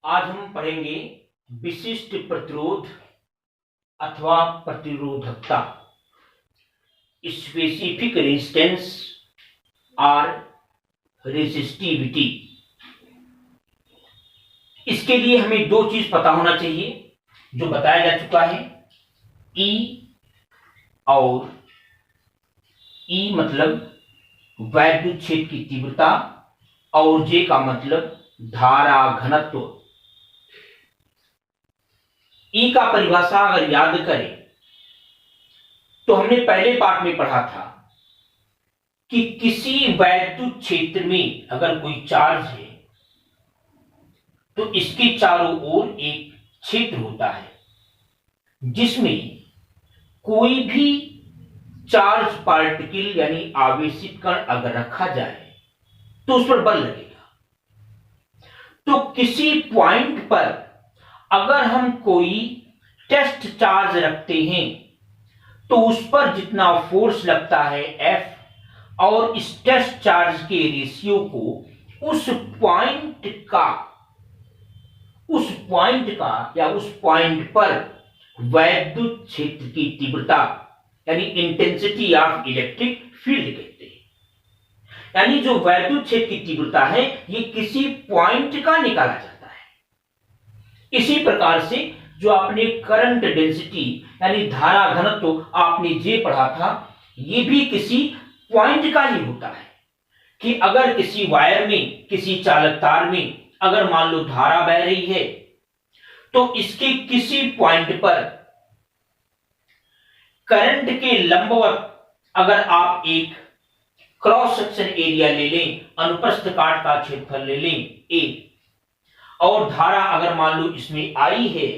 आज हम पढ़ेंगे विशिष्ट प्रतिरोध अथवा प्रतिरोधकता, स्पेसिफिक रेजिस्टेंस और रेजिस्टिविटी। इसके लिए हमें दो चीज पता होना चाहिए जो बताया जा चुका है। E और E मतलब वैद्युत क्षेत्र की तीव्रता और J का मतलब धारा घनत्व। E का परिभाषा अगर याद करें तो हमने पहले पाठ में पढ़ा था कि किसी वैद्युत क्षेत्र में अगर कोई चार्ज है तो इसके चारों ओर एक क्षेत्र होता है जिसमें कोई भी चार्ज पार्टिकल यानी आवेशित कण अगर रखा जाए तो उस पर बल लगेगा। तो किसी पॉइंट पर अगर हम कोई टेस्ट चार्ज रखते हैं तो उस पर जितना फोर्स लगता है F और इस टेस्ट चार्ज के रेशियो को उस पॉइंट पर वैद्युत क्षेत्र की तीव्रता यानी इंटेंसिटी ऑफ इलेक्ट्रिक फील्ड कहते हैं। यानी जो वैद्युत क्षेत्र की तीव्रता है ये किसी पॉइंट का निकाला जाता है। इसी प्रकार से जो आपने करंट डेंसिटी यानी धारा घनत्व आपने जे पढ़ा था, ये भी किसी पॉइंट का ही होता है कि अगर किसी वायर में, किसी चालक तार में अगर मान लो धारा बह रही है तो इसके किसी पॉइंट पर करंट के लंबवत अगर आप एक क्रॉस सेक्शन एरिया ले लें, अनुप्रस्थ काट का क्षेत्रफल ले लें ए, और धारा अगर मान लो इसमें आई है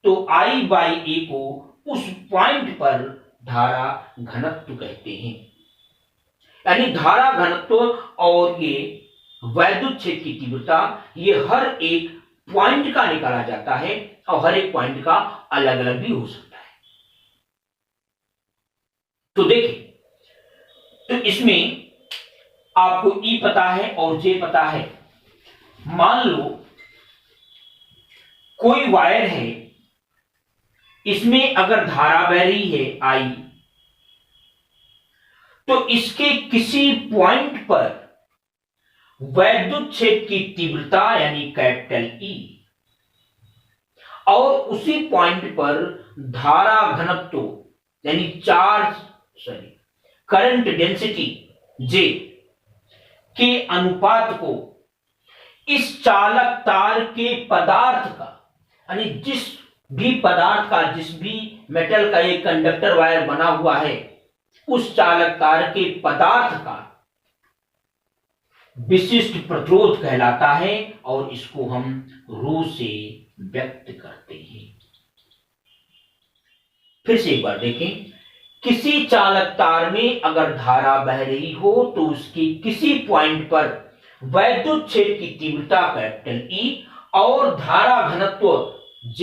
तो I बाई ए को उस पॉइंट पर धारा घनत्व कहते हैं। यानी धारा घनत्व और ये वैद्युत क्षेत्र की तीव्रता ये हर एक पॉइंट का निकाला जाता है और हर एक पॉइंट का अलग अलग भी हो सकता है। तो देखिए, तो इसमें आपको E पता है और J पता है। मान लो कोई वायर है, इसमें अगर धारा बह रही है I, तो इसके किसी पॉइंट पर वैद्युत क्षेत्र की तीव्रता यानी कैपिटल E और उसी पॉइंट पर धारा घनत्व यानी करंट डेंसिटी J के अनुपात को इस चालक तार के पदार्थ का यानी जिस भी मेटल का एक कंडक्टर वायर बना हुआ है उस चालक तार के पदार्थ का विशिष्ट प्रतिरोध कहलाता है और इसको हम रो से व्यक्त करते हैं। फिर से एक बार देखें, किसी चालक तार में अगर धारा बह रही हो तो उसकी किसी पॉइंट पर वैद्युत क्षेत्र की तीव्रता कैपिटल E और धारा घनत्व J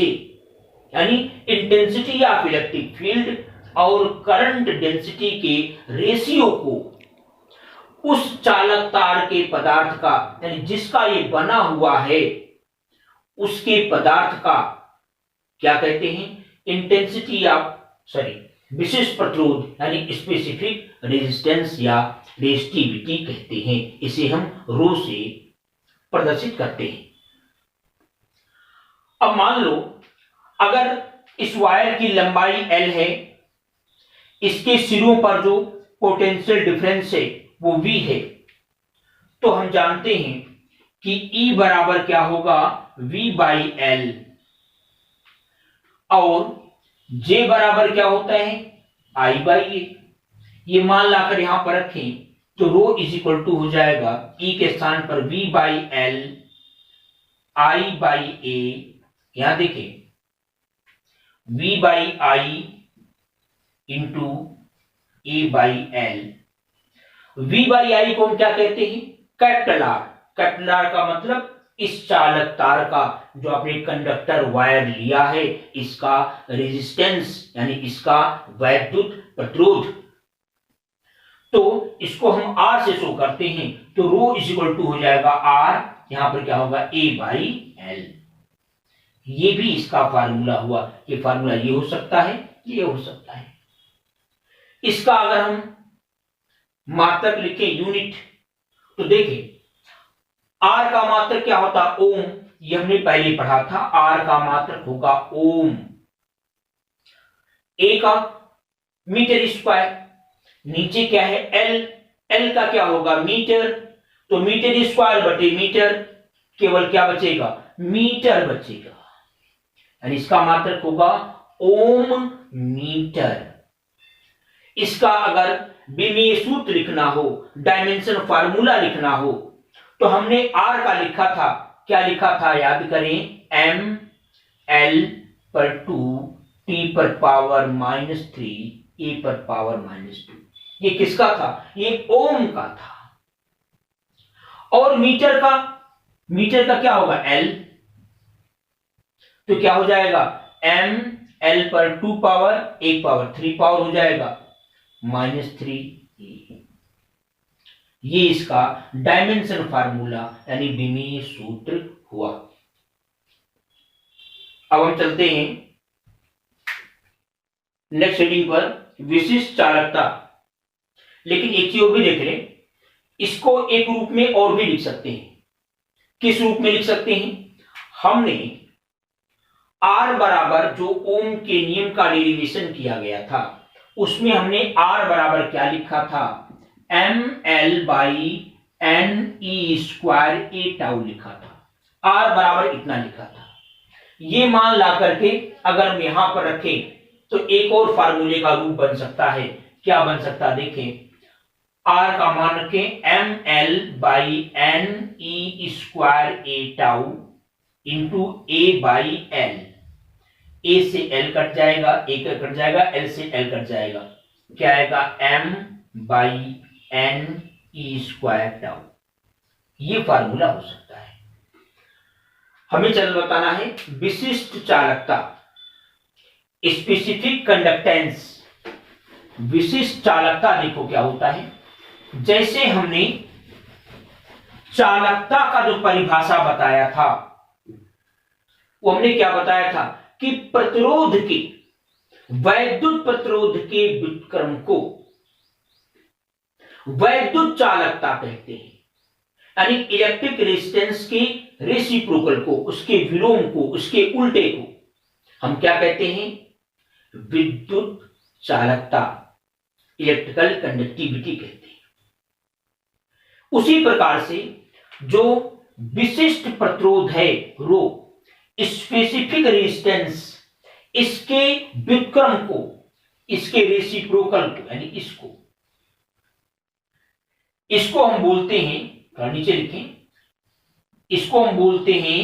यानी इंटेंसिटी ऑफ इलेक्ट्रिक फील्ड और करंट डेंसिटी के रेशियो को उस चालक तार के पदार्थ का यानी जिसका ये बना हुआ है उसके पदार्थ का क्या कहते हैं, इंटेंसिटी ऑफ विशिष्ट प्रतिरोध यानी स्पेसिफिक रेजिस्टेंस या रेजिस्टिविटी कहते हैं। इसे हम रो से प्रदर्शित करते हैं। अब मान लो अगर इस वायर की लंबाई L है, इसके सिरों पर जो पोटेंशियल डिफरेंस है वो V है, तो हम जानते हैं कि E बराबर क्या होगा V बाई L और J बराबर क्या होता है I बाई A। ये मान लाकर यहां पर रखें तो रो इज इक्वल टू हो जाएगा E के स्थान पर V by L I by A। यहां देखें V by I into A by L। V by I को हम क्या कहते हैं, कैपिटल R। कैपिटल R का मतलब इस चालक तार का जो आपने कंडक्टर वायर लिया है इसका रेजिस्टेंस यानी इसका वैद्युत प्रतिरोध। तो इसको हम R से शो करते हैं तो रो इज इक्वल टू हो जाएगा R, यहां पर क्या होगा A बाई L। ये भी इसका फार्मूला हुआ। ये फार्मूला ये हो सकता है, ये हो सकता है। इसका अगर हम मात्रक लिखें यूनिट, तो देखें आर का मात्रक क्या होता, ओम। ये हमने पहले पढ़ा था, आर का मात्रक होगा ओम। ए का मीटर स्क्वायर, नीचे क्या है एल, एल का क्या होगा मीटर, तो मीटर स्क्वायर बटे मीटर, केवल क्या बचेगा मीटर बचेगा, यानी इसका मात्रक होगा ओम मीटर। इसका अगर विमीय सूत्र लिखना हो, डायमेंशन फार्मूला लिखना हो, तो हमने आर का लिखा था, क्या लिखा था याद करें, एम एल पर 2 टी पर पावर -3 ए पर पावर -2। ये किसका था, ये ओम का था। और मीटर का क्या होगा एल, तो क्या हो जाएगा एम एल पर 2 पावर 1 पावर 3 पावर हो जाएगा -3। ये इसका डायमेंशन फार्मूला यानी विमीय सूत्र हुआ। अब हम चलते हैं नेक्स्ट रीडिंग पर, विशिष्ट चालकता। लेकिन एक चीज और भी देख लें, इसको एक रूप में और भी लिख सकते हैं। किस रूप में लिख सकते हैं, हमने आर बराबर जो ओम के नियम का डेरिवेशन किया गया था, उसमें हमने आर बराबर क्या लिखा था, M L by N E square A tau लिखा था। आर बराबर इतना लिखा था। ये मान ला करके अगर हम यहां पर रखें तो एक और फार्मूले का रूप बन सकता है। क्या बन सकता है, देखें आर का मान रखें M L by N E square A tau into A by L. A से एल कट जाएगा, ए कट जाएगा, एल से एल कट जाएगा, क्या आएगा M by N E square tau. ये फार्मूला हो सकता है। हमें चल बताना है विशिष्ट चालकता, स्पेसिफिक कंडक्टेंस। विशिष्ट चालकता देखो क्या होता है, जैसे हमने चालकता का जो परिभाषा बताया था, वो हमने क्या बताया था कि प्रतिरोध के, वैद्युत प्रतिरोध के व्युत्क्रम को वैद्युत चालकता कहते हैं। यानी इलेक्ट्रिक रेजिस्टेंस के रेसिप्रोकल को, उसके विलोम को, उसके उल्टे को हम क्या कहते हैं, विद्युत चालकता, इलेक्ट्रिकल कंडक्टिविटी कहते हैं। उसी प्रकार से जो विशिष्ट प्रतिरोध है रो, स्पेसिफिक रेजिस्टेंस, इसके व्युत्क्रम को, इसके रेसिप्रोकल को, यानी इसको हम बोलते हैं, नीचे लिखें, इसको हम बोलते हैं,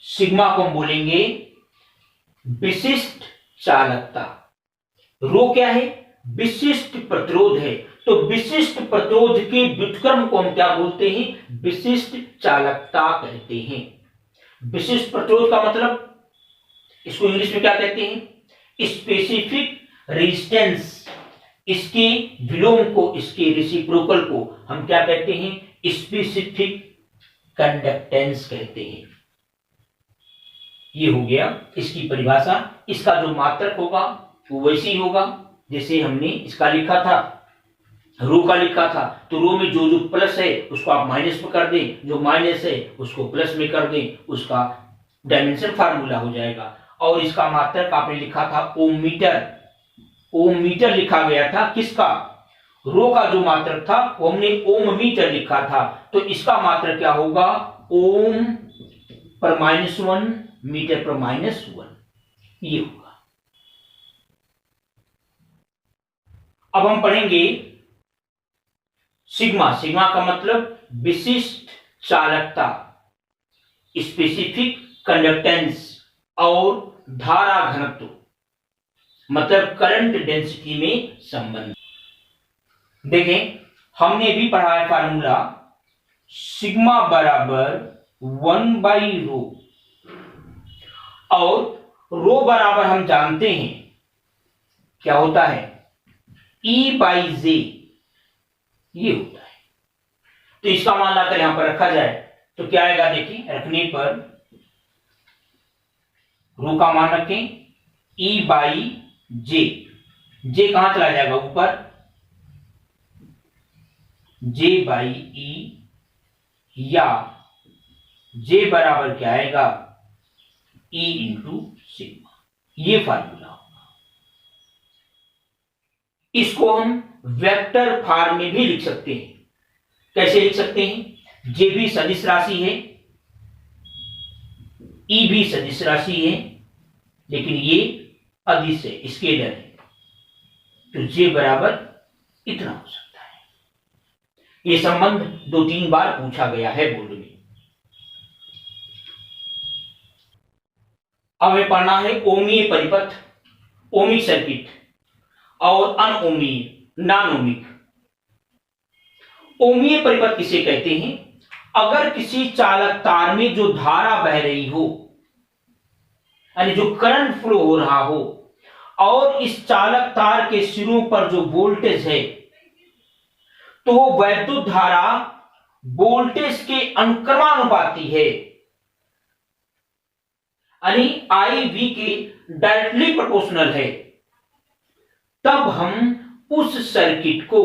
सिग्मा को हम बोलेंगे विशिष्ट चालकता। रो क्या है, विशिष्ट प्रतिरोध है, तो विशिष्ट प्रतिरोध के व्युत्क्रम को हम क्या बोलते हैं, विशिष्ट चालकता कहते हैं। विशिष्ट प्रतिरोध का मतलब, इसको इंग्लिश में क्या कहते हैं, स्पेसिफिक रेजिस्टेंस, इसके विलोम को, इसके रेसिप्रोकल को हम क्या कहते हैं, स्पेसिफिक कंडक्टेंस कहते हैं। ये हो गया इसकी परिभाषा। इसका जो मात्रक होगा वो वैसे ही होगा जैसे हमने इसका लिखा था, रो का लिखा था, तो रो में जो जो प्लस है उसको आप माइनस में कर दें, जो माइनस है उसको प्लस में कर दें, उसका डायमेंशन फार्मूला हो जाएगा। और इसका मात्रक आपने लिखा था ओम मीटर, ओम मीटर लिखा गया था, किसका, रो का जो मात्रक था वो हमने ओम मीटर लिखा था, तो इसका मात्रक क्या होगा, ओम पर -1 मीटर पर -1, ये होगा। अब हम पढ़ेंगे सिग्मा। सिग्मा का मतलब विशिष्ट चालकता, स्पेसिफिक कंडक्टेंस और धारा घनत्व, मतलब करंट डेंसिटी में संबंध। देखें हमने भी पढ़ा है फार्मूला, सिग्मा बराबर 1/रो, और रो बराबर हम जानते हैं क्या होता है, E/J, ये होता है। तो इसका मान लाकर यहां पर रखा जाए तो क्या आएगा, देखिए रखने पर रो का मान रखें E बाई जे, जे कहां चला जाएगा ऊपर, जे बाई ई, या जे बराबर क्या आएगा E इंटू सिग्मा, ये फार्मूला होगा। इसको हम वेक्टर फॉर्म में भी लिख सकते हैं। कैसे लिख सकते हैं, जे भी सदिश राशि है, ई भी सदिश राशि है, लेकिन ये अदिश है, स्केलर है, तो जे बराबर इतना हो सकता है। ये संबंध 2-3 बार पूछा गया है बोर्ड में। अब हमें पढ़ना है ओमीय परिपथ, ओमिक सर्किट और अनओमीय नॉन ओमिक। ओमीय परिपथ किसे कहते हैं, अगर किसी चालक तार में जो धारा बह रही हो, यानी जो करंट फ्लो हो रहा हो, और इस चालक तार के सिरों पर जो वोल्टेज है, तो वो वैद्युत धारा वोल्टेज के अनुक्रमानुपाती है, यानी आई वी के डायरेक्टली प्रोपोर्शनल है, तब हम उस सर्किट को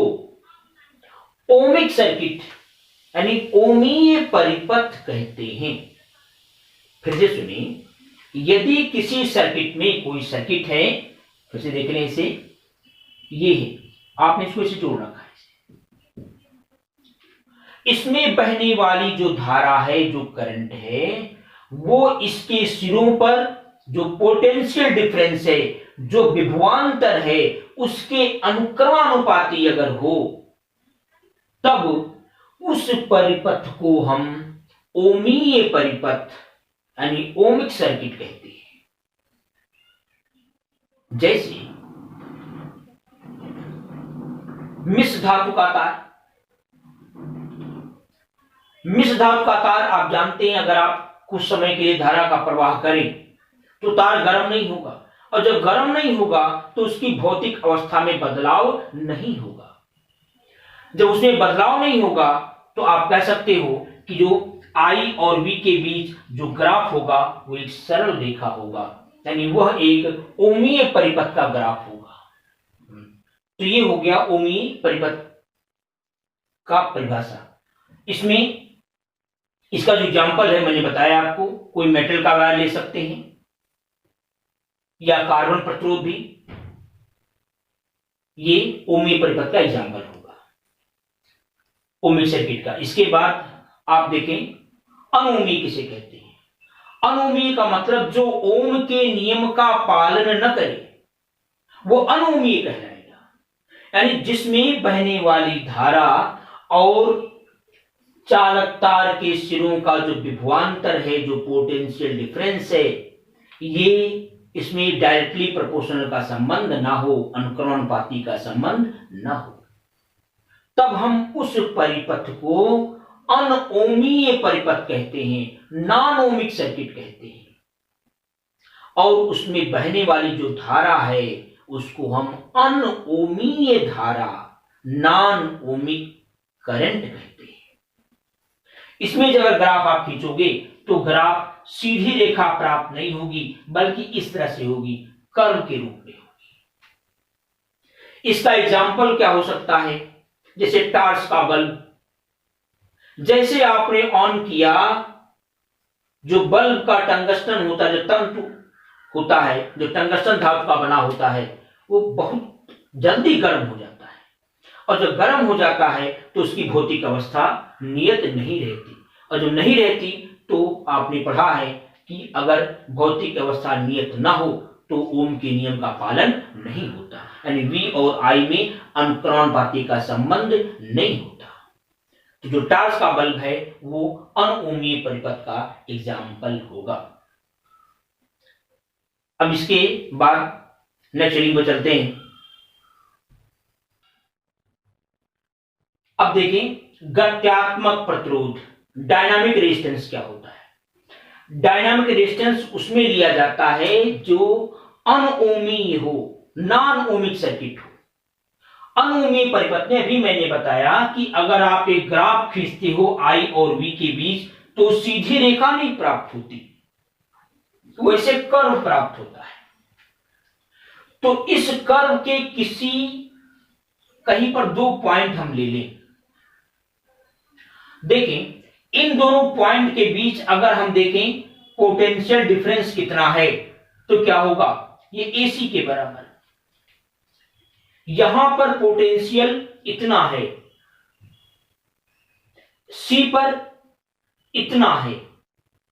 ओमिक सर्किट यानी ओमीय परिपथ कहते हैं। फिर से सुनिए, यदि किसी सर्किट में कोई सर्किट है, फिर से देख लें इसे, ये है, आपने इसको इसे जोड़ रखा है, इसमें बहने वाली जो धारा है, जो करंट है, वो इसके सिरों पर जो पोटेंशियल डिफरेंस है, जो विभवांतर है, उसके अनुक्रमानुपाती अगर हो, तब उस परिपथ को हम ओमीय परिपथ यानी ओमिक सर्किट कहते हैं। जैसे मिश्र धातु का तार, मिश्र धातु का तार आप जानते हैं, अगर आप कुछ समय के लिए धारा का प्रवाह करें तो तार गर्म नहीं होगा, और जब गर्म नहीं होगा तो उसकी भौतिक अवस्था में बदलाव नहीं होगा। जब उसमें बदलाव नहीं होगा तो आप कह सकते हो कि जो I और V के बीच जो ग्राफ होगा वो एक सरल रेखा होगा, यानी वह एक ओमीय परिपथ का ग्राफ होगा। तो ये हो गया ओमीय परिपथ का परिभाषा। इसमें इसका जो एग्जाम्पल है मैंने बताया आपको, कोई मेटल का वायर ले सकते हैं या कार्बन प्रतिरोध भी, ये ओमीय परिपथ का एग्जाम्पल होगा ओमिक सर्किट का। इसके बाद आप देखें अनोमीय किसे कहते हैं। अनोमीय का मतलब जो ओम के नियम का पालन न करे वो अनोमीय कहलाएगा, यानी जिसमें बहने वाली धारा और चालक तार के सिरों का जो विभवांतर है, जो पोटेंशियल डिफरेंस है, ये इसमें डायरेक्टली प्रोपोर्शनल का संबंध ना हो, अनुक्रमानुपाती का संबंध ना हो, तब हम उस परिपथ को अनओमीय परिपथ कहते हैं, नॉन ओमिक सर्किट कहते हैं। और उसमें बहने वाली जो धारा है उसको हम अनओमीय धारा, नॉन ओमिक करंट कहते हैं। इसमें जब ग्राफ आप खींचोगे तो ग्राफ सीधी रेखा प्राप्त नहीं होगी, बल्कि इस तरह से होगी, कर्व के रूप में होगी। इसका एग्जाम्पल क्या हो सकता है, जैसे टार्च का बल्ब, जैसे आपने ऑन किया, जो बल्ब का टंगस्टन होता है, जो तंतु होता है, जो टंगस्टन धातु का बना होता है, वो बहुत जल्दी गर्म हो जाता है, और जब गर्म हो जाता है तो उसकी भौतिक अवस्था नियत नहीं रहती, और जब नहीं रहती तो आपने पढ़ा है कि अगर भौतिक अवस्था नियत ना हो तो ओम के नियम का पालन नहीं होता, यानी V और I में अनुक्रमानुपाती का संबंध नहीं होता। तो जो टार्च का बल्ब है वो अनओमीय परिपथ का एग्जाम्पल होगा। अब इसके बाद नेक्स्ट रीडिंग पर चलते हैं। अब देखें गत्यात्मक प्रतिरोध, डायनामिक रेजिस्टेंस क्या होता है। डायनामिक रेजिस्टेंस उसमें लिया जाता है जो अनओमीय हो, नॉन ओमिक सर्किट हो। अनओमीय परिपथ में अभी मैंने बताया कि अगर आप एक ग्राफ खींचते हो I और V के बीच तो सीधी रेखा नहीं प्राप्त होती, वैसे कर्व प्राप्त होता है। तो इस कर्व के किसी कहीं पर 2 पॉइंट हम ले लें। देखें इन दोनों पॉइंट के बीच अगर हम देखें पोटेंशियल डिफरेंस कितना है, तो क्या होगा, ये AC के बराबर। यहां पर पोटेंशियल इतना है, C पर इतना है,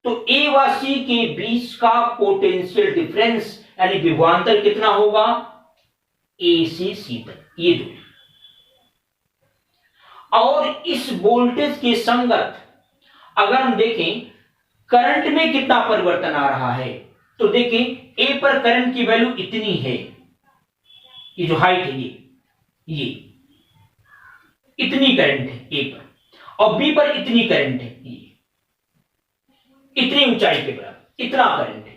तो A व C के बीच का पोटेंशियल डिफरेंस यानी विभवांतर कितना होगा, A से C तक, ये दो। और इस वोल्टेज के संगत अगर हम देखें करंट में कितना परिवर्तन आ रहा है, तो देखें A पर करंट की वैल्यू इतनी है, ये जो हाइट है ये इतनी करंट है A पर, और B पर इतनी करंट है, ये इतनी ऊंचाई के बराबर इतना करंट है।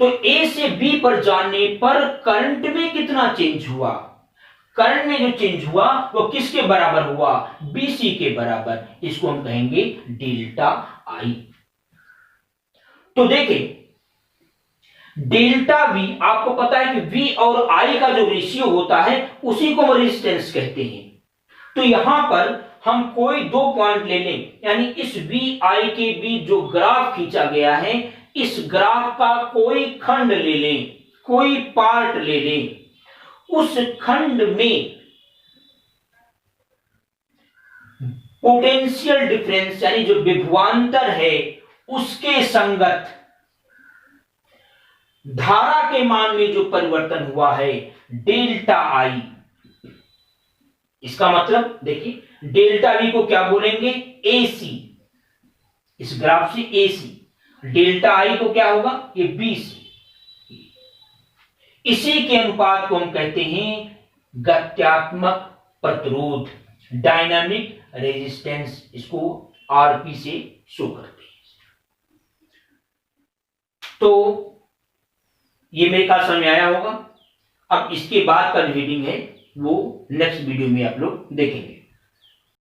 तो A से B पर जाने पर करंट में कितना चेंज हुआ, करंट में जो चेंज हुआ वो किसके बराबर हुआ, BC के बराबर। इसको हम कहेंगे डेल्टा I। तो देखें डेल्टा V, आपको पता है कि V और I का जो रेशियो होता है उसी को हम रेजिस्टेंस कहते हैं। तो यहां पर हम कोई 2 पॉइंट ले लें, यानी इस VI के बीच जो ग्राफ खींचा गया है, इस ग्राफ का कोई खंड ले लें, कोई पार्ट ले लें, उस खंड में पोटेंशियल डिफरेंस यानी जो विभवांतर है उसके संगत धारा के मान में जो परिवर्तन हुआ है डेल्टा I। इसका मतलब देखिए डेल्टा V को क्या बोलेंगे, AC, इस ग्राफ से AC, डेल्टा I को क्या होगा, ये BC। इसी के अनुपात को हम कहते हैं गत्यात्मक प्रतिरोध, डायनामिक रेजिस्टेंस, इसको RP से शो करते हैं। तो ये मेरे ख्याल समझ में आया होगा। अब इसके बाद का जो रीडिंग है वो नेक्स्ट वीडियो में आप लोग देखेंगे।